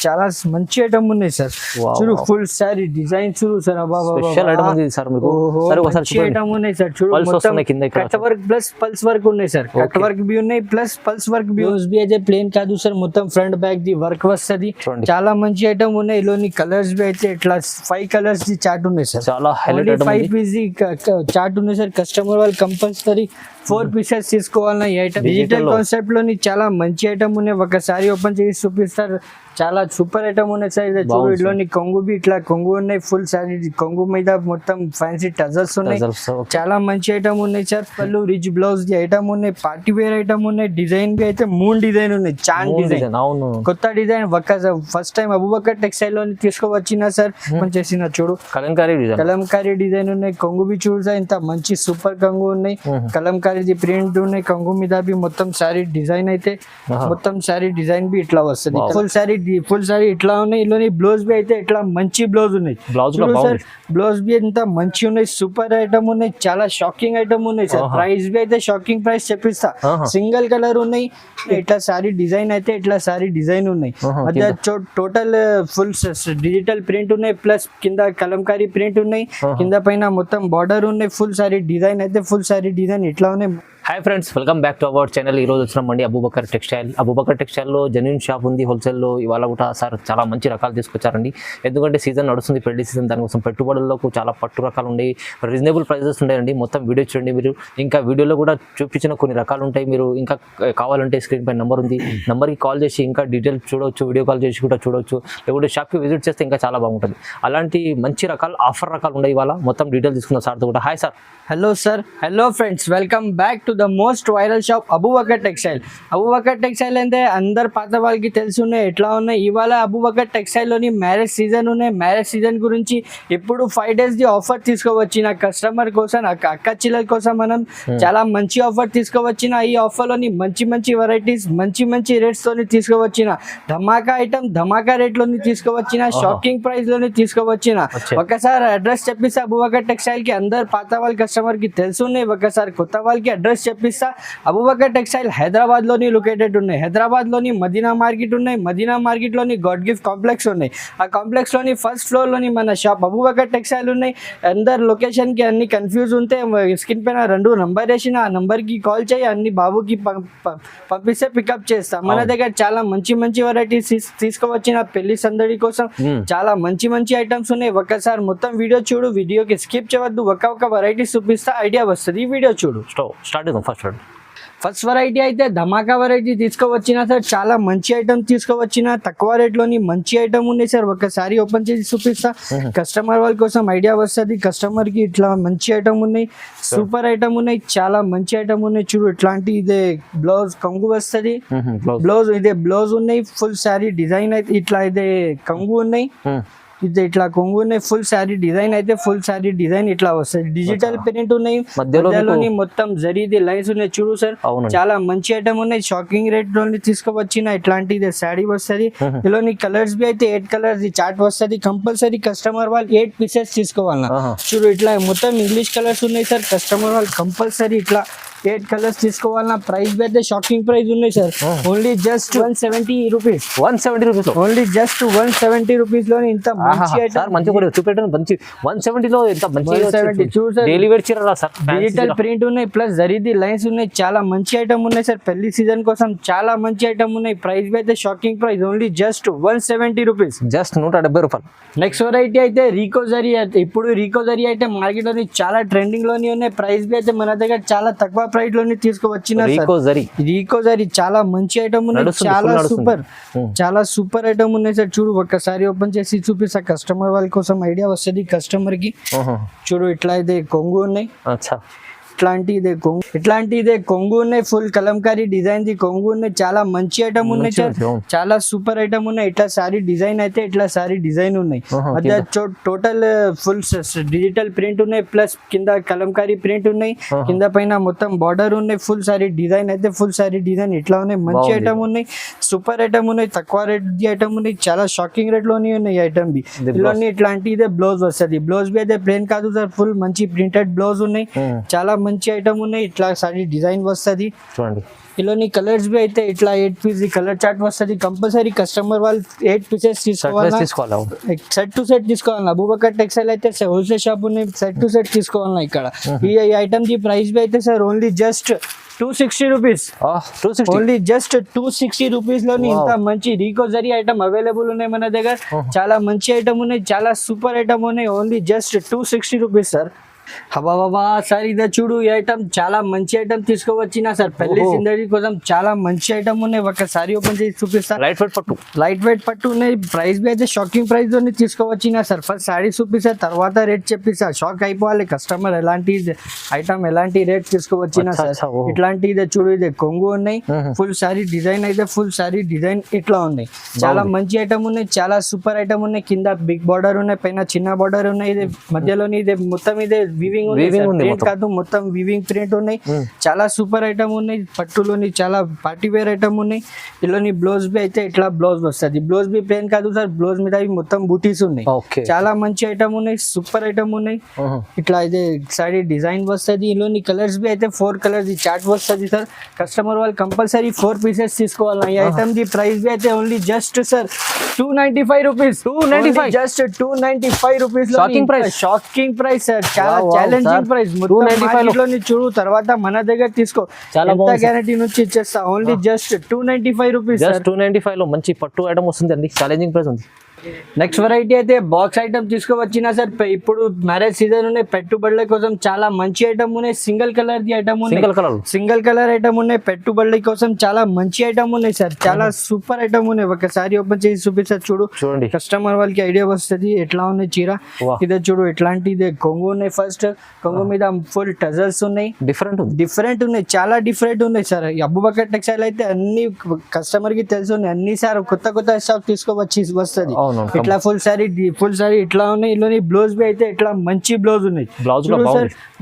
చాలా మంచి ఐటమ్ ఉన్నాయి సార్. చూడు ఫుల్ సారీ డిజైన్ చూడు సార్. స్పెషల్ ఐటమ్ ఉంది సార్ మీకు. సరే ఒకసారి మంచి ఐటమ్ ఉన్నాయి సార్. చూడు మొత్తం కట్ వర్క్ ప్లస్ పల్స్ వర్క్ ఉన్నాయి సార్. కట్ వర్క్ బి ఉన్నాయి ప్లస్ పల్స్ వర్క్ బి. బ్లౌజ్ బి అయితే ప్లేన్ కాదు సార్, మొత్తం ఫ్రంట్ బ్యాక్ ది వర్క్ వస్తది. చాలా మంచి ఐటమ్ ఉన్నాయి. ఇలోని కలర్స్ బి అయితే ఇట్లా 5 కలర్స్ ది చార్ట్ ఉన్నాయి సార్. చాలా హైలైట్ ఐటమ్ 5 పీస్ ది చార్ట్ ఉన్నాయి సార్. కస్టమర్ వాళ్ళు కంపల్సరీ 4 పీసెస్ తీసుకోవాలన్న ఈ ఐటమ్. డిజిటల్ కాన్సెప్ట్ లోని చాలా మంచి ఐటమ్ ఉన్నాయి. ఒకసారి ఓపెన్ చేసి చూపిస్తారు. చాలా సూపర్ ఐటమ్ ఉన్నాయి సార్. ఇది చూడు, ఇట్లోని కొంగు బి ఇట్లా కొంగు ఉన్నాయి. ఫుల్ సారీ కొంగు మీద మొత్తం ఫ్యాన్సీ టజల్స్ ఉన్నాయి. చాలా మంచి ఐటమ్ ఉన్నాయి సార్. పళ్ళు రిచ్ బ్లౌజ్ ది ఐటమ్ ఉన్నాయి. పార్టీ వేర్ ఐటమ్ ఉన్నాయి. డిజైన్ బి అయితే 3 డిజైన్ ఉన్నాయి. చాన్ డిజైన్, కొత్త design. First time Abu Bakr textile లోని తీసుకువచ్చిన సార్. చేసిన చూడు కలంకారీ డిజైన్ ఉన్నాయి. కొంగు బి చూడు సార్, ఇంత మంచి సూపర్ కొంగు ఉన్నాయి. కలంకారీ ప్రింట్ ఉన్నాయి. కొంగు మీద బి మొత్తం సారీ డిజైన్ అయితే మొత్తం సారీ డిజైన్ బి ఇట్లా వస్తుంది. ఫుల్ సారీ ఇట్లా ఉన్నాయి. ఇలోని బ్లౌజ్ బి అయితే ఇట్లా మంచి బ్లౌజ్ ఉన్నాయి. బ్లౌజ్ బి ఎంత మంచి ఉన్నాయి. సూపర్ ఐటమ్ ఉన్నాయి. చాలా షాకింగ్ ఐటమ్ ఉన్నాయి సార్. ప్రైస్ బి అయితే షాకింగ్ ప్రైస్ చెప్పిస్తా. సింగిల్ కలర్ ఉన్నాయి. ఇట్లా సారీ డిజైన్ అయితే ఇట్లా సారీ డిజైన్ ఉన్నాయి. మధ్య టోటల్ ఫుల్ డిజిటల్ ప్రింట్ ఉన్నాయి. ప్లస్ కింద కలంకారీ ప్రింట్ ఉన్నాయి. కింద పైన మొత్తం బార్డర్ ఉన్నాయి. ఫుల్ సారీ డిజైన్ అయితే ఫుల్ సారీ డిజైన్ ఇట్లా ఉన్నాయి. Hi friends, welcome back to our channel. ఈ రోజు వచ్చినామండి అబూబకర్ టెక్స్టైల్. అబూబకర్ టెక్స్టైల్లో జెన్యూన్ షాప్ ఉంది హోల్సేల్లో. ఇవాళ కూడా సార్ చాలా మంచి రకాలు తీసుకొచ్చారండి. ఎందుకంటే సీజన్ నడుస్తుంది, పెళ్లి సీజన్. దానికోసం పెట్టుబడులకు చాలా పట్టు రకాలు ఉన్నాయి. రీజనబుల్ ప్రైజెస్ ఉన్నాయండి. మొత్తం వీడియో చూడండి మీరు. ఇంకా వీడియోలో కూడా చూపించిన కొన్ని రకాలు ఉంటాయి. మీరు ఇంకా కావాలంటే స్క్రీన్ పై నెంబర్ ఉంది, నెంబర్కి కాల్ చేసి ఇంకా డీటెయిల్స్ చూడవచ్చు. వీడియో కాల్ చేసి కూడా చూడవచ్చు. లేకుంటే షాప్కి విజిట్ చేస్తే ఇంకా చాలా బాగుంటుంది. అలాంటి మంచి రకాలు, ఆఫర్ రకాలు ఉన్నాయి. ఇవాళ మొత్తం డీటెయిల్ తీసుకున్న సార్తో కూడా. Hi sir. Hello sir. Hello friends, welcome back to the most viral shop Abu Bakr textile. Abu Bakr textile అంటే అందరు పాత వాళ్ళకి తెలిసి ఉన్నాయి ఎట్లా ఉన్నాయి. ఇవాళ అబూబకర్ టెక్స్టైల్లోని మ్యారేజ్ సీజన్ ఉన్నాయి. మ్యారేజ్ సీజన్ గురించి ఇప్పుడు 5 days ది ఆఫర్ తీసుకోవచ్చిన కస్టమర్ కోసం, అక్క చిల్లల కోసం మనం చాలా మంచి ఆఫర్ తీసుకోవచ్చిన. ఈ ఆఫర్లోని మంచి మంచి వెరైటీస్, మంచి మంచి రేట్స్తోని తీసుకువచ్చిన. ధమాకా ఐటమ్ ధమాకా రేట్లోని తీసుకువచ్చిన. షాకింగ్ ప్రైస్లోని తీసుకువచ్చిన. ఒకసారి అడ్రస్ చెప్పిస్తా. అబూబకర్ టెక్స్టైల్కి అందరు పాత వాళ్ళ కస్టమర్కి తెలుసున్నాయి. ఒకసారి కొత్త వాళ్ళకి అడ్రస్ చెప్పిస్తా. అబూబకర్ టెక్స్టైల్ హైదరాబాద్లోని లొకేటెడ్ ఉన్నాయి. హైదరాబాద్లోని మదీనా మార్కెట్ ఉన్నాయి. మదీనా మార్కెట్లోని గాడ్ గిఫ్ట్ కాంప్లెక్స్ ఉన్నాయి. ఆ కాంప్లెక్స్లోని ఫస్ట్ ఫ్లోర్లోని మన షాప్ అబూబకర్ టెక్స్టైల్ ఉన్నాయి. అందరు లొకేషన్కి అన్ని కన్ఫ్యూజ్ ఉంటే స్క్రీన్ పైన 2 నంబర్ వేసిన ఆ నంబర్కి కాల్ చేయి. అన్ని బాబుకి పంపిస్తే పికప్ చేస్తాం. మన దగ్గర చాలా మంచి మంచి వెరైటీస్ తీసుకువచ్చిన పెళ్లి సందడి కోసం చాలా మంచి మంచి ఐటమ్స్ ఉన్నాయి. ఒకసారి మొత్తం వీడియో చూడు. వీడియోకి స్కిప్ చేయవద్దు. ఒక వెరైటీ చూపిస్తా, ఐడియా వస్తుంది. ఈ వీడియో చూడు. స్టార్ట్ చేద్దాం. ఫస్ట్ వెరైటీ అయితే ధమాకా వెరైటీ తీసుకువచ్చిన సార్. చాలా మంచి ఐటమ్ తీసుకువచ్చిన. తక్కువ రేట్లోని మంచి ఐటమ్ ఉన్నాయి సార్. ఒకసారి ఓపెన్ చేసి చూపిస్తా. కస్టమర్ వాళ్ళ కోసం ఐడియా వస్తుంది. కస్టమర్కి ఇట్లా మంచి ఐటమ్ ఉన్నాయి. సూపర్ ఐటమ్ ఉన్నాయి. చాలా మంచి ఐటమ్ ఉన్నాయి. చూడు ఇట్లాంటి ఇదే బ్లౌజ్ కంగు వస్తుంది. బ్లౌజ్ ఇదే బ్లౌజ్ ఉన్నాయి. ఫుల్ శారీ డిజైన్ అయితే ఇట్లా ఇదే కంగు ఉన్నాయి. ఇది ఇట్లా కొంగు ఉన్నాయి. ఫుల్ శారీ డిజైన్ అయితే ఫుల్ శారీ డిజైన్ ఇట్లా వస్తుంది. డిజిటల్ ప్రింట్ ఉన్నాయి. మధ్యలోని మొత్తం జరీది లైన్స్ ఉన్నాయి. చూడు సార్, చాలా మంచి ఐటమ్ ఉన్నాయి. షాకింగ్ రేట్ లోని తీసుకువచ్చిన ఇట్లాంటి శారీ వస్తుంది. ఇందులోని కలర్స్ బి అయితే 8 కలర్స్ చార్ట్ వస్తుంది. కంపల్సరీ కస్టమర్ వాళ్ళు 8 పీసెస్ తీసుకోవాలన్నా. చూడు ఇట్లా మొత్తం ఇంగ్లీష్ కలర్స్ ఉన్నాయి సార్. కస్టమర్ వాళ్ళు కంపల్సరీ ఇట్లా 8 కలర్స్ తీసుకోవాలన్నా. ప్రైస్ అయితే షాకింగ్ ప్రైస్ ఉన్నాయి sir. Only just 170 rupees. 170 rupees only just 170 rupees లోని ఇంత మంచి ఐటమ్. మంచి కూడా చూపెట్టండి. మంచి 170 లో ఇంత మంచి 170 చూడు సార్. డైలీ వేర్ చీర సార్. డిజిటల్ ప్రింట్ ఉన్నాయి. ప్లస్ జరీది లైన్స్ ఉన్నాయి. చాలా మంచి ఐటమ్ ఉన్నాయి సార్. పెళ్లి సీజన్ కోసం చాలా మంచి ఐటమ్ ఉన్నాయి. ప్రైస్ అయితే shocking price. Only just 170 rupees. Just 170 రూపాయలు. నెక్స్ట్ వెరైటీ అయితే రీకో జరీ. ఇప్పుడు రీకో జరీ అయితే మార్కెట్ లోని చాలా ట్రెండింగ్ లోని ఉన్నాయి. ప్రైస్ అయితే మన దగ్గర చాలా తక్కువ ప్రైస్ లోని తీసుకువచ్చిన రీకో జరీ. చాలా మంచి ఐటమ్ ఉన్నాయి. చాలా సూపర్ ఐటమ్ ఉన్నాయి సార్. చూడు ఒక్కసారి ఓపెన్ చేసి చూపిస్తా. కస్టమర్ వాళ్ళ కోసం ఐడియా వస్తుంది. కస్టమర్ కి చూడు ఇట్లా అయితే కొంగు ఉన్నాయి. ఇట్లాంటి ఇదే కొంగు ఉన్నాయి. ఫుల్ కలంకారీ డిజైన్ ది కొంగు ఉన్నాయి. చాలా మంచి ఐటమ్ ఉన్నాయి సార్. చాలా సూపర్ ఐటమ్ ఉన్నాయి. ఇట్లా సారీ డిజైన్ అయితే ఇట్లా సారీ డిజైన్ ఉన్నాయి. మధ్య టోటల్ ఫుల్ డిజిటల్ ప్రింట్ ఉన్నాయి. ప్లస్ కింద కలంకారీ ప్రింట్ ఉన్నాయి. కింద పైన మొత్తం బార్డర్ ఉన్నాయి. ఫుల్ సారీ డిజైన్ అయితే ఫుల్ సారీ డిజైన్ ఇట్లా ఉన్నాయి. మంచి ఐటమ్ ఉన్నాయి. సూపర్ ఐటమ్ ఉన్నాయి. తక్కువ రేట్ ది ఐటమ్ ఉన్నాయి. చాలా షాకింగ్ రేట్ లోనే ఉన్నాయి ఐటమ్ బి. ఇలాంటి ఇట్లాంటి ఇదే బ్లౌజ్ వస్తుంది. బ్లౌజ్ బి అయితే ప్లేన్ కాదు సార్. ఫుల్ మంచి ప్రింటెడ్ బ్లౌజ్ ఉన్నాయి. చాలా మంచి ఐటమ్ ఉన్నాయి. ఇట్లా సారీ డిజైన్ వస్తుంది. చూడండి ఇలాని కలర్స్ బి అయితే ఇట్లా 8 పీస్ కలర్ చార్ట్ వస్తుంది. కంపల్సరీ కస్టమర్ వాళ్ళు 8 పీసెస్ తీసుకోవాలా, సెట్ టు సెట్ తీసుకోవాలా. అబూబకర్ టెక్స్టైల్ అయితే హోల్సేల్ షాప్ ఉన్నాయి, సెట్ టు సెట్ తీసుకోవాలా. ఇక్కడ ఈ ఐటమ్ ది ప్రైస్ బి అయితే sir only just 260 rupees. Only just 260 rupees లోని ఇంత మంచి రీకోజరీ ఐటమ్ అవైలబుల్ ఉన్నాయి మన దగ్గర. చాలా మంచి ఐటమ్ ఉన్నాయి, చాలా సూపర్ ఐటమ్ ఉన్నాయి. Only just 260 rupees sir. హబా బాబా సార్ ఇదే చూడు, ఈ ఐటమ్ చాలా మంచి ఐటమ్ తీసుకోవచ్చిన సార్. పెళ్లి సిందడి కోసం చాలా మంచి ఐటమ్ ఉన్నాయి. ఒకసారి ఓపెన్ చేసి చూపిస్తా. లైట్ వెయిట్ పట్టు ఉన్నాయి. ప్రైస్ బి అయితే షాకింగ్ ప్రైస్ లోని తీసుకోవచ్చిన సార్. ఫస్ట్ సారీ చూపిస్తా, తర్వాత రేట్ చెప్పిస్తా. షాక్ అయిపోవాలి కస్టమర్, ఎలాంటి ఐటమ్ ఎలాంటి రేట్ తీసుకోవచ్చిన సార్. ఇట్లాంటి ఇదే చూడు, ఇదే కొంగు ఉన్నాయి. ఫుల్ సారీ డిజైన్ అయితే ఫుల్ సారీ డిజైన్ ఇట్లా ఉన్నాయి. చాలా మంచి ఐటమ్ ఉన్నాయి, చాలా సూపర్ ఐటమ్ ఉన్నాయి. కింద బిగ్ బార్డర్ ఉన్నాయి, పైన చిన్న బార్డర్ ఉన్నాయి. ఇది మధ్యలోని ఇదే మొత్తం ఇదే వివింగ్ ప్రింట్ కాదు, మొత్తం వివింగ్ ప్రింట్ ఉన్నాయి. చాలా సూపర్ ఐటమ్ ఉన్నాయి. పట్టులోని చాలా పార్టీ వేర్ ఐటమ్ ఉన్నాయి. ఇలాని బ్లౌజ్ బి అయితే ఇట్లా బ్లౌజ్ వస్తుంది. బ్లౌజ్ బి ప్లేన్ కాదు సార్, బ్లౌజ్ మీద మొత్తం బూటీస్ ఉన్నాయి. చాలా మంచి ఐటమ్ ఉన్నాయి, సూపర్ ఐటమ్ ఉన్నాయి. ఇట్లా అయితే సారీ డిజైన్ వస్తుంది. ఇలాని కలర్స్ బి అయితే 4 కలర్స్ చార్ట్ వస్తుంది సార్. కస్టమర్ వాళ్ళు కంపల్సరీ 4 పీసెస్ తీసుకోవాలి. ఈ ఐటమ్ ది ప్రైస్ బి అయితే only just sir 295 rupees. Just 295 rupees. Shocking price sir, చాలా ఛాలెంజింగ్ ప్రైస్. చూడు తర్వాత మన దగ్గర తీసుకో, చాలా గ్యారంటీ నుంచి ఇచ్చేస్తా. Only just 295 rupees. 295 లో మంచి పట్టు ఐటమ్ వస్తుంది అండి, ఛాలెంజింగ్ ప్రైస్ ఉంది. నెక్స్ట్ వెరైటీ అయితే బాక్స్ ఐటమ్ తీసుకోవచ్చిన సార్. ఇప్పుడు మ్యారేజ్ సీజన్ ఉన్నాయి, పెట్టుబడుల కోసం చాలా మంచి ఐటమ్ ఉన్నాయి. సింగిల్ కలర్ ది ఐటమ్ ఉన్నాయి, సింగిల్ కలర్ ఐటమ్ ఉన్నాయి. పెట్టుబడుల కోసం చాలా మంచి ఐటమ్ ఉన్నాయి సార్, చాలా సూపర్ ఐటమ్ ఉన్నాయి. ఒకసారి ఓపెన్ చేసి చూపిస్తారు చూడండి, కస్టమర్ వాళ్ళకి ఐడియా వస్తుంది ఎట్లా ఉన్నాయి చీర. ఇదే చూడు, ఇట్లాంటి ఇదే కొంగు ఉన్నాయి. ఫస్ట్ కొంగు మీద ఫుల్ టజల్స్ ఉన్నాయి, డిఫరెంట్ ఉన్నాయి, చాలా డిఫరెంట్ ఉన్నాయి సార్. అబూబకర్ టెక్స్టైల్ అయితే అన్ని కస్టమర్ కి తెలుసు ఉన్నాయి అన్ని సార్. కొత్త స్టాక్ తీసుకోవచ్చి వస్తుంది. ఇట్లా ఫుల్ సారీ ఇట్లా ఉన్నాయి. ఇల్లు బ్లౌజ్ బి అయితే ఇట్లా మంచి బ్లౌజ్ ఉన్నాయి.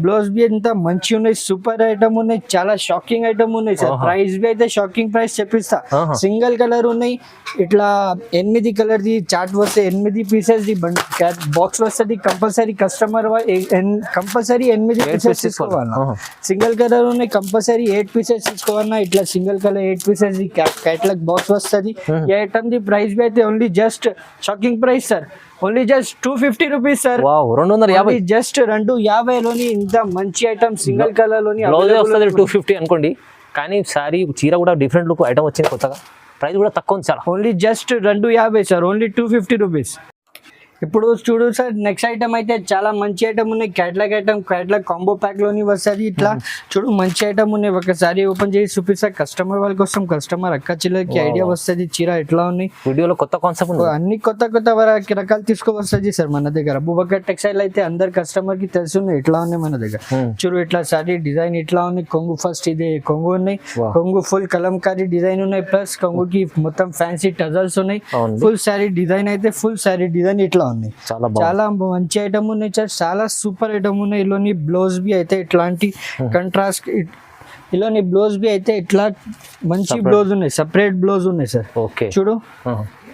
బ్లౌజ్ బి అంతా మంచి ఉన్నాయి, సూపర్ ఐటమ్ ఉన్నాయి, చాలా షాకింగ్ ఐటమ్ ఉన్నాయి సార్. ప్రైస్ బి అయితే షాకింగ్ ప్రైస్ చెప్పిస్తా. సింగిల్ కలర్ ఉన్నాయి. ఇట్లా 8 కలర్ ది చార్ట్ వస్తే 8 పీసెస్ ది బాక్స్ వస్తుంది. కంపల్సరీ కస్టమర్ కంపల్సరీ 8 పీసెస్ తీసుకోవాలన్నా. సింగిల్ కలర్ ఉన్నాయి, కంపల్సరీ 8 పీసెస్ తీసుకోవాలన్నా. ఇట్లా single colour 8 pieces the catalogue box వస్తుంది. ఈ ఐటమ్ ది ప్రైస్ బి అయితే only just shocking price sir. Only just 250 rupees sir. 250, just 250 లోని ఇంత మంచి ఐటమ్ సింగిల్ కలర్ లోని 250 అనుకోండి. కానీ సారీ చీర కూడా డిఫరెంట్ లుక్ ఐటమ్ వచ్చింది కొత్తగా, ప్రైస్ కూడా తక్కువ ఉంది చాలా. Only just 250 sir, only 250 rupees. ఇప్పుడు చూడు సార్, నెక్స్ట్ ఐటమ్ అయితే చాలా మంచి ఐటమ్ ఉన్నాయి. క్యాట్లాగ్ కాంబో ప్యాక్ లోని వస్తుంది. ఇట్లా చూడు మంచి ఐటమ్ ఉన్నాయి. ఒకసారి ఓపెన్ చేసి చూపిస్తా కస్టమర్ వాళ్ళ కోసం. కస్టమర్ అక్క చిల్లకి ఐడియా వస్తుంది చీర ఎట్లా ఉన్నాయి. వీడియోలో కొత్త కాన్సెప్ట్ అన్ని కొత్త రకాలు తీసుకోవస్తుంది సార్ మన దగ్గర. అబూబకర్ టెక్స్టైల్ అయితే అందరు కస్టమర్ కి తెలుసు ఎట్లా ఉన్నాయి మన దగ్గర. చూడు ఇట్లా సారీ డిజైన్ ఇట్లా ఉన్నాయి. కొంగు ఫస్ట్ ఇదే కొంగు ఉన్నాయి. కొంగు ఫుల్ కలంకారీ డిజైన్ ఉన్నాయి. ప్లస్ కొంగుకి మొత్తం ఫ్యాన్సీ టజల్స్ ఉన్నాయి. ఫుల్ సారీ డిజైన్ అయితే ఫుల్ సారీ డిజైన్ ఇట్లా ఉన్నాయి. చాలా మంచి ఐటమ్ ఉన్నాయి సార్, చాలా సూపర్ ఐటమ్ ఉన్నాయి. ఇలోని బ్లౌజ్ బి అయితే ఇట్లాంటి కంట్రాస్ట్, ఇలోని బ్లౌజ్ బి అయితే ఇట్లా మంచి బ్లౌజ్ ఉన్నాయి, సెపరేట్ బ్లౌజ్ ఉన్నాయి సార్. చూడు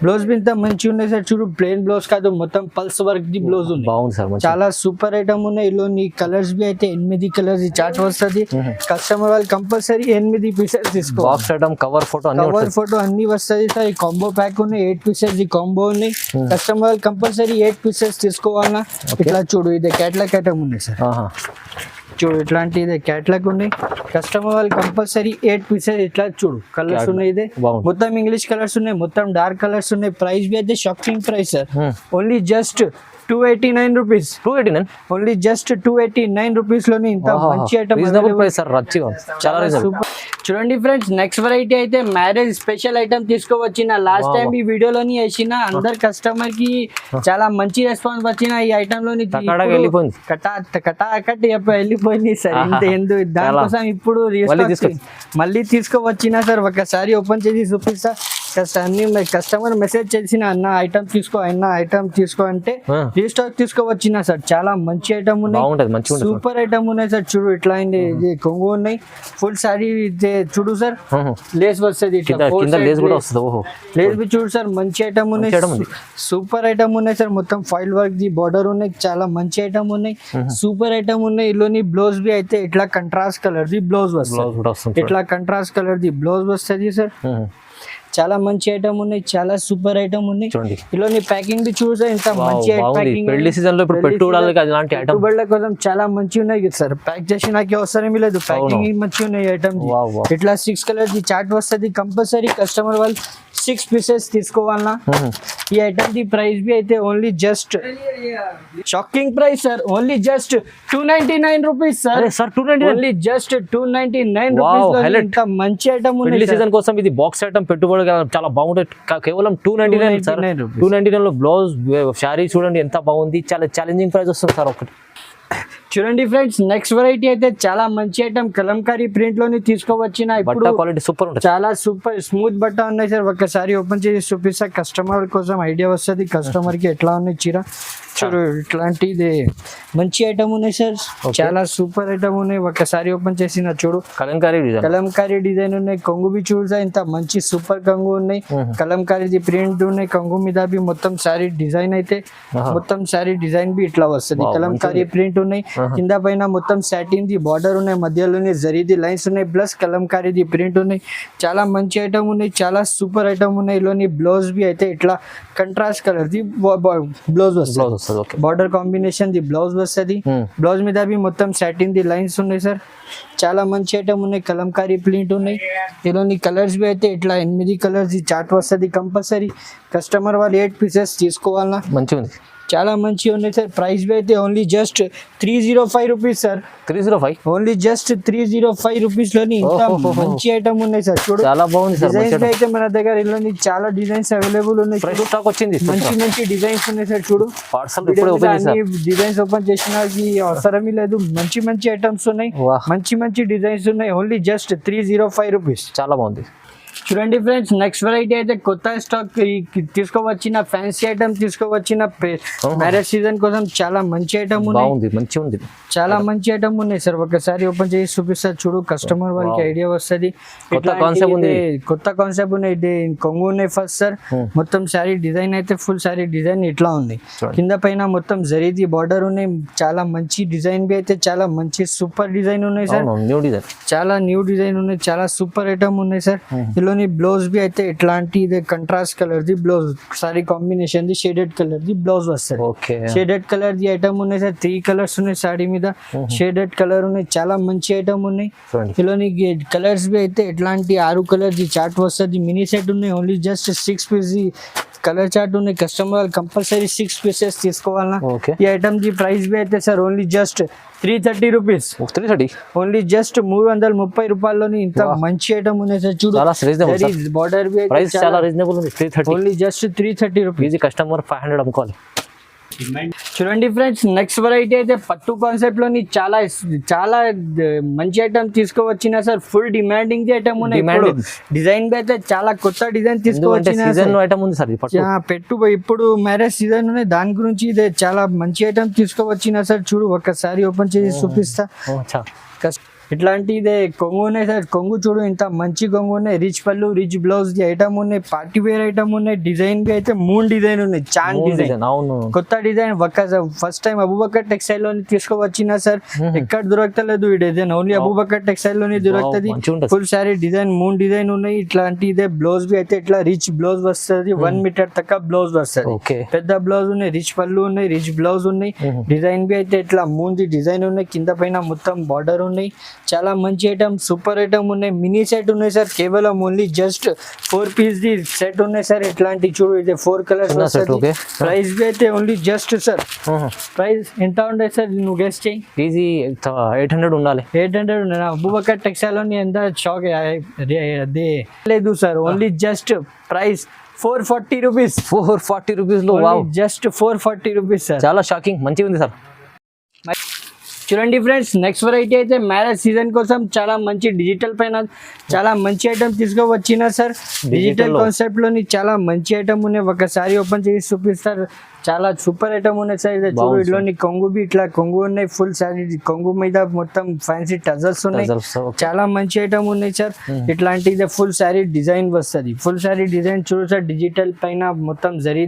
బ్లౌజ్ బి ఇంత మంచి ఉన్నాయి సార్. చూడు ప్లెయిన్ బ్లౌజ్ కాదు, మొత్తం పల్స్ వర్క్ ది బ్లౌజ్ ఉంది. చాలా సూపర్ ఐటమ్ ఉన్నాయి. ఇలోని కలర్స్ బి అయితే 8 కలర్స్ చార్ట్ వస్తుంది. కస్టమర్ వాళ్ళు కంపల్సరీ 8 పీసెస్ తీసుకో. కవర్ ఫోటో అన్ని వస్తుంది సార్. ఈ కాంబో ప్యాక్ ఉన్నాయి, 8 పీసెస్ ది కాంబో ఉన్నాయి. కస్టమర్ వాళ్ళు కంపల్సరీ 8 పీసెస్ తీసుకోవాలన్నా. ఇట్లా చూడు ఇది క్యాట్లాగ్ ఐటమ్ ఉన్నాయి సార్. చూడు ఇట్లాంటి ఇదే క్యాట్లాగ్ ఉన్నాయి. కస్టమర్ వాళ్ళు కంపల్సరీ 8 పీసెస్ ఇట్లా చూడు కలర్స్ ఉన్నాయి. ఇదే మొత్తం ఇంగ్లీష్ కలర్స్ ఉన్నాయి, మొత్తం డార్క్ కలర్స్ ఉన్నాయి. ప్రైస్ బి అయితే shocking price sir. Only just 289 rupees. Only just 289 rupees లోని ఇంత మంచి ఐటమ్. చూడండి ఫ్రెండ్స్, నెక్స్ట్ వెరైటీ అయితే మ్యారేజ్ స్పెషల్ ఐటమ్ తీసుకోవచ్చిన. లాస్ట్ టైం ఈ వీడియోలోని వేసిన అందరు కస్టమర్ కి చాలా మంచి రెస్పాన్స్ వచ్చిన. ఈ ఐటమ్ లోని కటాకట్ వెళ్ళిపోయింది సార్. దానికోసం ఇప్పుడు మళ్ళీ తీసుకోవచ్చిన సార్. ఒకసారి ఓపెన్ చేసి చూపిస్తా. అన్ని కస్టమర్ మెసేజ్ చేసిన అన్న ఐటమ్ తీసుకో అంటే రీస్టాక్ తీసుకోవచ్చిన సార్. చాలా మంచి ఐటమ్ ఉన్నాయి, బాగుంటది మంచిగా ఉంటుంది సూపర్ ఐటమ్ ఉన్నాయి సార్. చూడు ఇట్లా అయింది, ఇది కొంగు ఉన్నాయి, ఫుల్ సారీ చూడు సార్, లేస్ వస్తుంది ఇట్లా కింద లేస్ కూడా వస్తుంది. ఓహో లేస్ బి చూడు సార్, మంచి ఐటమ్ ఉన్నాయి, సూపర్ ఐటమ్ ఉన్నాయి సార్. మొత్తం ఫైల్ వర్క్ ది బార్డర్ ఉన్నాయి, చాలా మంచి ఐటమ్ ఉన్నాయి, సూపర్ ఐటమ్ ఉన్నాయి. ఇల్లోని బ్లౌజ్ బి అయితే ఇట్లా కంట్రాస్ట్ కలర్ ది బ్లౌజ్ వస్తుంది, ఇట్లా కంట్రాస్ట్ కలర్ ది బ్లౌజ్ వస్తుంది సార్. చాలా మంచి ఐటమ్ ఉన్నాయి, చాలా సూపర్ ఐటమ్ ఉన్నాయి. చూడండి ఇలోని ప్యాకింగ్ బి చూసా, ఇంత మంచి ప్యాకింగ్. పెళ్లి సీజన్ లో ఇప్పుడు పెట్టుకోవడానికి అలాంటి ఐటమ్ పెట్టుబడుల కోసం చాలా మంచి ఉన్నాయి సార్. ప్యాక్ చేసి నాకు అవసరం లేదు, ప్యాకింగ్ మంచి ఉన్నాయి ఐటమ్. ఇట్లా 6 కలర్ ది చార్ట్ వస్తుంది కంపల్సరీ. కస్టమర్ వాళ్ళు 6 పీసెస్ తీసుకోవాలన్నా. ఈ ఐటమ్ ది ప్రైస్ బి అయితే only just shocking price sir, only just 299 rupees sir. Only just 299 rupees. ఇంత మంచి ఐటమ్ ఉంది. పెళ్లి సీజన్ కోసం ఇది బాక్స్ ఐటమ్ పెట్టుబడి చాలా బాగుంటుంది. కేవలం 299 సార్. 299 లో బ్లౌజ్ శారీ చూడండి ఎంత బాగుంది. చాలా ఛాలెంజింగ్ ప్రైస్ వస్తుంది సార్. ఒకటి చూడండి ఫ్రెండ్స్, నెక్స్ట్ వెరైటీ అయితే చాలా మంచి ఐటమ్ కలంకారీ ప్రింట్ లోని తీసుకోవచ్చిన. ఇప్పుడు క్వాలిటీ సూపర్ ఉంటుంది, చాలా సూపర్ స్మూత్ బట్ట ఉన్నాయి సార్. ఒక్కసారి ఓపెన్ చేసి చూపిస్తా, కస్టమర్ కోసం ఐడియా వస్తుంది. కస్టమర్ కి ఎట్లా ఉన్నాయి చీర చూడు, ఇట్లాంటిది మంచి ఐటమ్ ఉన్నాయి సార్. చాలా సూపర్ ఐటమ్ ఉన్నాయి. ఒక్కసారి ఓపెన్ చేసిన చూడు, కలంకారీ డిజైన్ ఉన్నాయి. కొంగు బి చూడు, ఇంత మంచి సూపర్ కొంగు ఉన్నాయి. కలంకారీ ప్రింట్ ఉన్నాయి. కొంగు మీద బి మొత్తం సారీ డిజైన్ అయితే మొత్తం సారీ డిజైన్ బి ఇట్లా వస్తుంది. కలంకారీ ప్రింట్ ఉన్నాయి. కింద పైన మొత్తం సాటిన్ ది బార్డర్ ఉన్నాయి, మధ్యలోనే జరీది లైన్స్ ఉన్నాయి, ప్లస్ కలంకారీది ప్రింట్ ఉన్నాయి. చాలా మంచి ఐటమ్ ఉన్నాయి, చాలా సూపర్ ఐటమ్ ఉన్నాయి. ఇలోని బ్లౌజ్ బి అయితే ఇట్లా కంట్రాస్ట్ కలర్ ది బ్లౌజ్ వస్తుంది. బార్డర్ కాంబినేషన్ ది బ్లౌజ్ వస్తుంది. బ్లౌజ్ మీద బి మొత్తం సాటిన్ ది లైన్స్ ఉన్నాయి సార్. చాలా మంచి ఐటమ్ ఉన్నాయి, కలంకారీ ప్రింట్ ఉన్నాయి. ఇలోని కలర్స్ బి అయితే ఇట్లా 8 కలర్స్ ది చార్ట్ వస్తుంది కంపల్సరీ. కస్టమర్ వాళ్ళు 8 పీసెస్ తీసుకోవాలన్నా. మంచిగా ఉంది, చాలా మంచిగా ఉన్నాయి సార్. ప్రైస్ బి అయితే only just 305 rupees sir. 305 only just 305 rupees లోని ఇంత మంచి ఐటమ్ ఉన్నాయి సార్. చూడు చాలా బాగుంది సార్. డిజైన్స్ అయితే మన దగ్గర ఇల్లోని చాలా డిజైన్స్ అవైలబుల్ ఉన్నాయి. ఫ్రెష్ స్టాక్ వచ్చింది, మంచి డిజైన్స్ ఉన్నాయి సార్. చూడు పార్సల్ ఇప్పుడు ఓపెన్ చేశారు, డిజైన్స్ ఓపెన్ చేసిన అవసరమే లేదు. మంచి ఐటమ్స్ ఉన్నాయి, మంచి డిజైన్స్ ఉన్నాయి. Only just 305 rupees. చాలా బాగుంది. చూడండి ఫ్రెండ్స్, నెక్స్ట్ వెరైటీ అయితే కొత్త స్టాక్ తీసుకోవచ్చిన, ఫ్యాన్సీ ఐటమ్ తీసుకోవచ్చిన. మ్యారేజ్ సీజన్ కోసం చాలా మంచి ఐటమ్ ఉంది, మంచిగా ఉంది. చాలా మంచి ఐటమ్ ఉన్నాయి సార్. ఒకసారి ఓపెన్ చేసి చూపిస్తారు చూడు, కస్టమర్ వాళ్ళకి ఐడియా వస్తుంది. కొత్త కాన్సెప్ట్ ఉన్నాయి. ఇది కొంగు ఉన్నాయి ఫస్ట్ సార్. మొత్తం శారీ డిజైన్ అయితే ఫుల్ శారీ డిజైన్ ఇట్లా ఉంది. కింద పైన మొత్తం జరీది బార్డర్ ఉన్నాయి. చాలా మంచి డిజైన్ బి అయితే చాలా మంచి సూపర్ డిజైన్ ఉన్నాయి సార్. చాలా న్యూ డిజైన్ ఉన్నాయి, చాలా సూపర్ ఐటమ్ ఉన్నాయి సార్. ఇలోని బ్లౌజ్ బి అయితే ఇట్లాంటి ఇది contrast colour the blouse, sorry combination the shaded colour the blouse వస్తుంది. షేడెడ్ కలర్ ది ఐటమ్ ఉన్నాయి సార్. 3 కలర్స్ ఉన్నాయి సారీ మీద, షేడెడ్ కలర్ ఉన్నాయి. చాలా మంచి ఐటమ్ ఉన్నాయి. ఇలోని కలర్స్ బి అయితే ఇట్లాంటి 6 కలర్ ది చార్ట్ వస్తుంది. మినీ సెట్ ఉన్నాయి. Only just 6 piece colour chart ఉన్నాయి. కస్టమర్ కంపల్సరీ 6 పీసెస్ తీసుకోవాలన్నా. ఈ ఐటమ్ ది ప్రైస్ బి అయితే sir only just 330 rupees. Only just 330 రూపాయల్లోని ఇంత మంచి ఐటమ్ ఉన్నాయి సార్. చూడు బార్డర్ బి చాలా రీజనబుల్ ఉంది. 330 ఓన్లీ జస్ట్ 330 రూపీస్. కస్టమర్ 500 అమ్ముకోవాలి. చూడండి ఫ్రెండ్స్, నెక్స్ట్ వెరైటీ అయితే పట్టు కాన్సెప్ట్ లోని చాలా మంచి ఐటమ్ తీసుకోవచ్చిన సార్. ఫుల్ డిమాండింగ్ ఐటమ్ ఉన్నాయి. డిజైన్ బి అయితే చాలా కొత్త డిజైన్ తీసుకోవచ్చిన. ఇప్పుడు మ్యారేజ్ సీజన్ ఉన్నాయి, దాని గురించి ఇదే చాలా మంచి ఐటమ్ తీసుకోవచ్చిన సార్. చూడు ఒకసారి ఓపెన్ చేసి చూపిస్తా. ఇట్లాంటి ఇదే కొంగు ఉన్నాయి సార్. కొంగు చూడు, ఇంత మంచి కొంగు ఉన్నాయి. రిచ్ పళ్ళు, రిచ్ బ్లౌజ్ ఐటమ్ ఉన్నాయి. పార్టీ వేర్ ఐటమ్ ఉన్నాయి. డిజైన్ బి అయితే 3 డిజైన్ ఉన్నాయి. చాన్ డిజైన్, కొత్త design. First time Abu Bakr textile లోని తీసుకోవచ్చిన సార్. ఎక్కడ దొరకలేదు ఈ డిజైన్, ఓన్లీ అబూబకర్ టెక్స్టైల్ లోని దొరుకుతుంది. ఫుల్ సారీ డిజైన్ 3 డిజైన్ ఉన్నాయి. ఇట్లాంటి ఇదే బ్లౌజ్ బి అయితే ఇట్లా రిచ్ బ్లౌజ్ వస్తుంది. 1 మీటర్ తక్కువ బ్లౌజ్ వస్తుంది. పెద్ద బ్లౌజ్ ఉన్నాయి, రిచ్ పళ్ళు ఉన్నాయి, రిచ్ బ్లౌజ్ ఉన్నాయి. డిజైన్ బి అయితే ఇట్లా 3 డిజైన్ ఉన్నాయి. కింద పైన మొత్తం బార్డర్ ఉన్నాయి. చాలా మంచి ఐటమ్, సూపర్ ఐటమ్ ఉన్నాయి. మినీ సెట్ ఉన్నాయి సార్. కేవలం ఓన్లీ జస్ట్ 4 పీస్ ది సెట్ ఉన్నాయి సార్. ఇట్లాంటి చూడు, ఇది 4 కలర్స్ వస్తుంది. ప్రైస్ బి అయితే ఓన్లీ జస్ట్ సార్, ప్రైస్ ఎంత ఉంటాయి సార్ నువ్వు గెస్ట్ చేయి. ఈజీ 800 ఉండాలి. 800 ఉన్నాయి. అబూబకర్ టెక్స్టైల్ లోని ఎంత షాక్ అదే లేదు sir. Only just price 440 rupees. 440 rupees లో జస్ట్ 440 రూపీస్ సార్. చాలా షాకింగ్, మంచిగా ఉంది సార్. చూడండి ఫ్రెండ్స్, నెక్స్ట్ వెరైటీ అయితే మ్యారేజ్ సీజన్ కోసం చాలా మంచి డిజిటల్ పైన చాలా మంచి ఐటమ్ తీసుకువచ్చిన సార్. డిజిటల్ కాన్సెప్ట్ లోని చాలా మంచి ఐటమ్ ఉన్నాయి. ఒకసారి ఓపెన్ చేసి చూపిస్తారు. చాలా సూపర్ ఐటమ్ ఉన్నాయి సార్. ఇది చూడు, ఇట్లోని కొంగు బి ఇట్లా కొంగు ఉన్నాయి. ఫుల్ సారీ కొంగు మీద మొత్తం ఫ్యాన్సీ టజల్స్ ఉన్నాయి. చాలా మంచి ఐటమ్ ఉన్నాయి సార్. ఇట్లాంటి ఇది ఫుల్ సారీ డిజైన్ వస్తుంది. ఫుల్ సారీ డిజైన్ చూడు సార్, డిజిటల్ పైన మొత్తం జరీ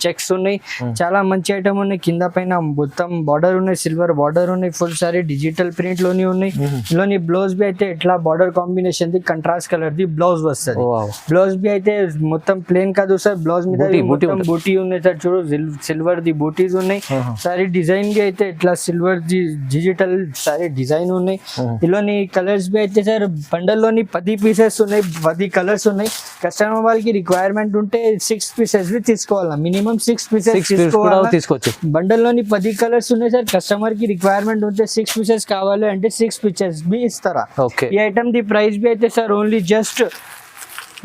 చెక్స్ ఉన్నాయి. చాలా మంచి ఐటమ్ ఉన్నాయి. కింద పైన మొత్తం బార్డర్ ఉన్నాయి, సిల్వర్ బార్డర్ ఉన్నాయి. ఫుల్ సారీ డిజిటల్ ప్రింట్ లోని ఉన్నాయి. ఇలోని బ్లౌజ్ బి అయితే ఇట్లా border combination the contrast colour the blouse వస్తుంది. బ్లౌజ్ బి అయితే మొత్తం ప్లేన్ కాదు సార్. బ్లౌజ్ మీద మొత్తం బూటీ ఉన్నాయి సార్. చూడు, సిల్వర్ ది బూటీస్ ఉన్నాయి. సారీ డిజైన్ కి అయితే ఇట్లా silver the digital sorry design ఉన్నాయి. ఇలోని కలర్స్ బి అయితే సార్ బండల్ లోని 10 పీసెస్ ఉన్నాయి, 10 కలర్స్ ఉన్నాయి. కస్టమర్ వాళ్ళకి రిక్వైర్మెంట్ ఉంటే 6 పీసెస్ బి తీసుకోవాలా, మినిమం 6 పీసెస్ తీసుకోవచ్చు. బండల్ లోని 10 కలర్స్ ఉన్నాయి సార్. కస్టమర్ కి రిక్వైర్మెంట్ ఉంటే 6 పీసెస్ కావాలి అంటే 6 పీసెస్ బి ఇస్తారా. ఈ ఐటమ్ ది ప్రైస్ బి అయితే సార్ ఓన్లీ జస్ట్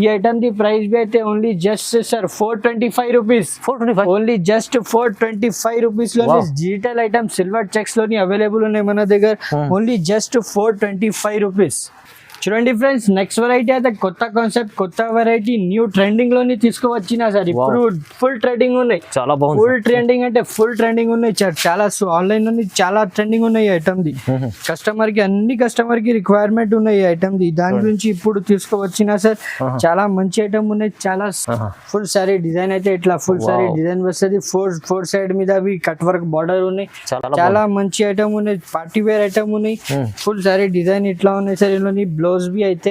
ఈ ఐటమ్ ది ప్రైస్ బి అయితే only just sir 425 rupees. Only just 425 rupees లోని డిజిటల్ ఐటమ్ సిల్వర్ చెక్స్ లోని అవైలబుల్ ఉన్నాయి మన దగ్గర. Only just 425 rupees. చూడండి ఫ్రెండ్స్, నెక్స్ట్ వెరైటీ అయితే కొత్త కాన్సెప్ట్, కొత్త వెరైటీ, న్యూ ట్రెండింగ్ లోని తీసుకువచ్చిన సార్. ఇప్పుడు ఫుల్ ట్రెండింగ్ ఉన్నాయి. చాలా బాగుంది. ఫుల్ ట్రెండింగ్ అంటే ఫుల్ ట్రెండింగ్ ఉన్నాయి సార్. చాలా ఆన్లైన్ లోని చాలా ట్రెండింగ్ ఉన్నాయి ఈ ఐటమ్ ది. కస్టమర్ కి అన్ని కస్టమర్ కి రిక్వైర్మెంట్ ఉన్నాయి ఈ ఐటమ్ ది. దాని గురించి ఇప్పుడు తీసుకువచ్చిన సార్. చాలా మంచి ఐటమ్ ఉన్నాయి. చాలా ఫుల్ సారీ డిజైన్ అయితే ఇట్లా ఫుల్ సారీ డిజైన్ వస్తుంది. ఫోర్ సైడ్ మీద కట్ వర్క్ బార్డర్ ఉన్నాయి. చాలా మంచి ఐటమ్ ఉన్నాయి. పార్టీ వేర్ ఐటమ్ ఉన్నాయి. ఫుల్ సారీ డిజైన్ ఇట్లా ఉన్నాయి సార్. ఇందులోని బ్లౌజ్ బి అయితే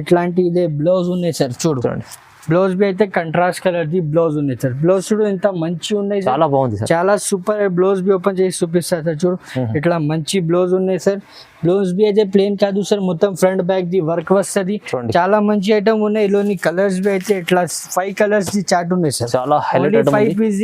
ఇట్లాంటి ఇదే బ్లౌజ్ ఉన్నాయి సార్. చూడండి, బ్లౌజ్ బి అయితే కంట్రాస్ట్ కలర్ ది బ్లౌజ్ ఉన్నాయి సార్. బ్లౌజ్ చూడు ఎంత మంచి ఉన్నాయి. చాలా బాగుంది, చాలా సూపర్. బ్లౌజ్ బి ఓపెన్ చేసి చూపిస్తారు సార్. చూడు, ఇట్లా మంచి బ్లౌజ్ ఉన్నాయి సార్. బ్లౌజ్ బి అయితే ప్లేన్ కాదు సార్, మొత్తం ఫ్రంట్ బ్యాక్ ది వర్క్ వస్తుంది. చాలా మంచి ఐటమ్ ఉన్నాయి. ఇలోని కలర్స్ బి అయితే ఇట్లా 5 కలర్స్ ది చార్ట్ ఉన్నాయి సార్. చాలా 5 పీస్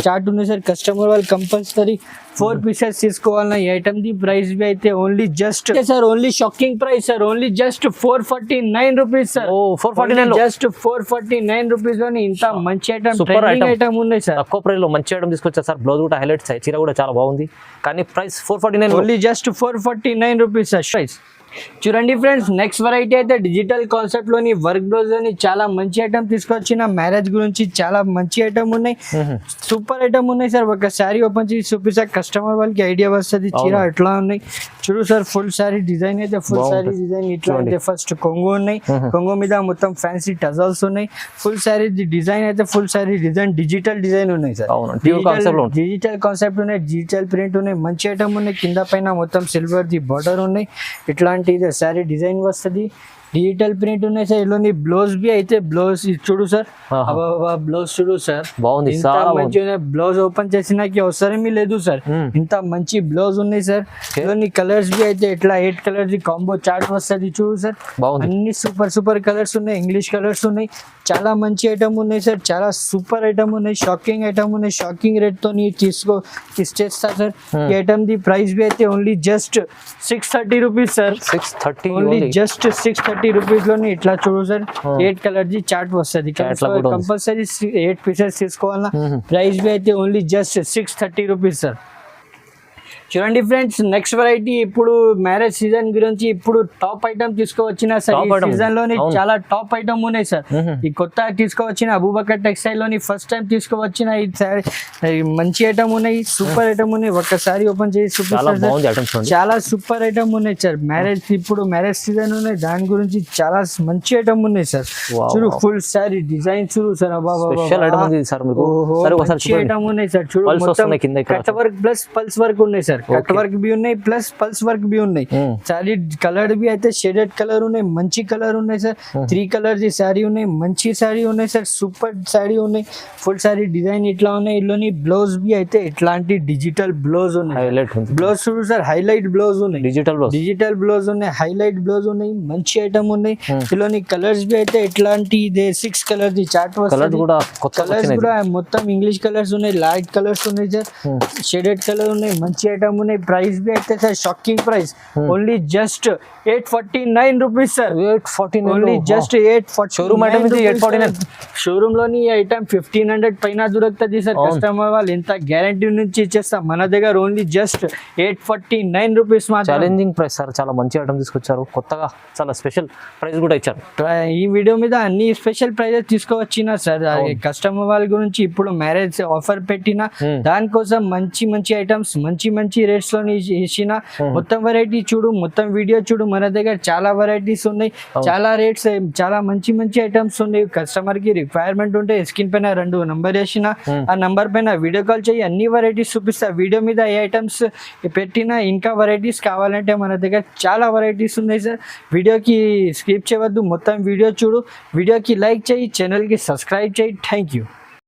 చార్ట్ ఉన్నాయి సార్. కస్టమర్ వాళ్ళు కంపల్సరీ 4 పీసెస్ తీసుకోవాలన్నా. ఈ ఐటమ్ ది ప్రైస్ బి అయితే only just sir, only shocking price sir. Only just 449 rupees sir. 449 just 449 rupees లోని ఇంత మంచి ఐటమ్, ట్రెండింగ్ ఐటమ్ ఉన్నాయి సార్. తక్కువ ప్రైస్ లో మంచి ఐటమ్ తీసుకొచ్చారు సార్. బ్లౌజ్ కూడా హైలైట్స్, చీర కూడా చాలా బాగుంది. కానీ price 449, only just 449 rupees sir price. చూడండి ఫ్రెండ్స్, నెక్స్ట్ వెరైటీ అయితే డిజిటల్ కాన్సెప్ట్ లోని వర్క్ బ్లౌజ్ లోని చాలా మంచి ఐటమ్ తీసుకొచ్చిన. మ్యారేజ్ గురించి చాలా మంచి ఐటమ్ ఉన్నాయి. సూపర్ ఐటమ్ ఉన్నాయి సార్. ఒక శారీ ఓపెన్ చేసి చూపిస్తా, కస్టమర్ వాళ్ళకి ఐడియా వస్తుంది చీర ఎట్లా ఉన్నాయి. చూడు సార్, ఫుల్ శారీ డిజైన్ అయితే ఫుల్ శారీ డిజైన్ ఇట్లా అయితే ఫస్ట్ కొంగు ఉన్నాయి. కొంగు మీద మొత్తం ఫ్యాన్సీ టజల్స్ ఉన్నాయి. ఫుల్ శారీ డిజైన్ అయితే full sari design digital design ఉన్నాయి సార్. డిజిటల్ కాన్సెప్ట్ ఉన్నాయి, డిజిటల్ ప్రింట్ ఉన్నాయి. మంచి ఐటమ్ ఉన్నాయి. కింద పైన మొత్తం సిల్వర్ ది బార్డర్ ఉన్నాయి. ఇట్లాంటి సారీ డిజైన్ వస్తుంది. డిజిటల్ ప్రింట్ ఉన్నాయి సార్. ఇలోని బ్లౌజ్ బి అయితే బ్లౌజ్ చూడు సార్. బ్లౌజ్ చూడు సార్, బాగుంది. బ్లౌజ్ ఓపెన్ చేసినాకి అవసరమే లేదు సార్. ఇంత మంచి బ్లౌజ్ ఉన్నాయి సార్. ఇలోని కలర్స్ బి అయితే ఇట్లా 8 కలర్స్ ది కాంబో చార్ట్ వస్తుంది. చూడు సార్, అన్ని సూపర్ కలర్స్ ఉన్నాయి. ఇంగ్లీష్ కలర్స్ ఉన్నాయి. చాలా మంచి ఐటమ్ ఉన్నాయి సార్. చాలా సూపర్ ఐటమ్ ఉన్నాయి. షాకింగ్ ఐటమ్ ఉన్నాయి. షాకింగ్ రేట్ తో ఇచ్చేస్తా సార్. ఈ ఐటమ్ ది ప్రైస్ బి అయితే only just 630 rupees sir. 630 only just 630 rupees లోని ఇట్లా చూడు సార్. 8 కలర్ ది చార్ట్ వస్తుంది. కంపల్సరీ 8 పీసెస్ తీసుకోవాలన్నా. ప్రైస్ బి అయితే ఓన్లీ జస్ట్ 630 రూపీస్ సార్. చూడండి ఫ్రెండ్స్, నెక్స్ట్ వెరైటీ ఇప్పుడు మ్యారేజ్ సీజన్ గురించి ఇప్పుడు టాప్ ఐటమ్ తీసుకువచ్చిన సార్. ఈ సీజన్ లోని చాలా టాప్ ఐటమ్ ఉన్నాయి సార్. ఈ కొత్త తీసుకువచ్చిన అబూబకర్ టెక్స్టైల్ లోని ఫస్ట్ టైం తీసుకువచ్చిన ఈ మంచి ఐటమ్ ఉన్నాయి. సూపర్ ఐటమ్ ఉన్నాయి. ఒక్కసారి ఓపెన్ చేసి చూపిస్తారు. చాలా సూపర్ ఐటమ్ ఉన్నాయి సార్. ఇప్పుడు మ్యారేజ్ సీజన్ ఉన్నాయి, దాని గురించి చాలా మంచి ఐటమ్ ఉన్నాయి సార్. చూడు, ఫుల్ సారీ డిజైన్ చూడు సార్. ఐటమ్ ఉన్నాయి సార్. చూడు, మొత్తం కట్ వర్క్ ప్లస్ పల్స్ వర్క్ ఉన్నాయి సార్. కట్ వర్క్ బి ఉన్నాయి ప్లస్ పల్స్ వర్క్ బి ఉన్నాయి. సారీ కలర్ బి అయితే షేడెడ్ కలర్ ఉన్నాయి. మంచి కలర్ ఉన్నాయి సార్. 3 కలర్ ది సారీ ఉన్నాయి. మంచి సారీ ఉన్నాయి సార్. సూపర్ సారీ ఉన్నాయి. ఫుల్ సారీ డిజైన్ ఇట్లా ఉన్నాయి. ఇల్లోని బ్లౌజ్ బి అయితే ఇట్లాంటి డిజిటల్ బ్లౌజ్ ఉన్నాయి. బ్లౌజ్ చూడు సార్, హైలైట్ బ్లౌజ్ ఉన్నాయి. డిజిటల్ బ్లౌజ్ ఉన్నాయి. హైలైట్ బ్లౌజ్ ఉన్నాయి. మంచి ఐటమ్ ఉన్నాయి. ఇల్లోని కలర్స్ బి అయితే ఇట్లాంటి ఇదే 6 కలర్ ది చార్ట్ వస్తుంది. కలర్స్ కూడా మొత్తం ఇంగ్లీష్ కలర్స్ ఉన్నాయి. లైట్ కలర్స్ ఉన్నాయి సార్. షేడెడ్ కలర్ ఉన్నాయి. మంచి ఐటమ్ ఐటమ్ ఉన్నాయి. ప్రైస్ బి అయితే sir shocking price, only just 849 rupees sir. 849 only just 849. Showroom item ఇది 849. షోరూమ్ లోని ఐటమ్ 1500 పైన దొరుకుతుంది సార్. కస్టమర్ వాళ్ళు ఎంత గ్యారంటీ నుంచి ఇచ్చేస్తాం. మన దగ్గర ఓన్లీ జస్ట్ 849 రూపీస్ మాత్రం. ఛాలెంజింగ్ ప్రైస్ సార్, చాలా మంచి ఐటమ్ తీసుకొచ్చారు, కొత్తగా చాలా స్పెషల్ ప్రైస్ కూడా ఇచ్చారు. ఈ వీడియో మీద అన్ని స్పెషల్ ప్రైజెస్ తీసుకువచ్చిన సార్. కస్టమర్ వాళ్ళ గురించి ఇప్పుడు మ్యారేజ్ ఆఫర్ పెట్టిన దానికోసం మంచి మంచి ఐటమ్స్ మంచి రేట్స్ లో ఇచ్చిన. మొత్తం వెరైటీ చూడు, మొత్తం వీడియో చూడు. మన దగ్గర చాలా వెరైటీస్ ఉన్నాయి, చాలా రేట్స్, చాలా మంచి ఐటమ్స్ ఉన్నాయి. కస్టమర్ కి రిక్వైర్మెంట్ ఉంటే స్క్రీన్ పైన 2 నంబర్ వేసిన, ఆ నంబర్ పైన వీడియో కాల్ చేయి, అన్ని వెరైటీస్ చూపిస్తా. వీడియో మీద ఏ ఐటమ్స్ పెట్టినా ఇంకా వెరైటీస్ కావాలంటే మన దగ్గర చాలా వెరైటీస్ ఉన్నాయి సార్. వీడియోకి స్కిప్ చేయవద్దు, మొత్తం వీడియో చూడు, వీడియోకి లైక్ చేయి, ఛానల్కి సబ్స్క్రైబ్ చేయి. Thank you.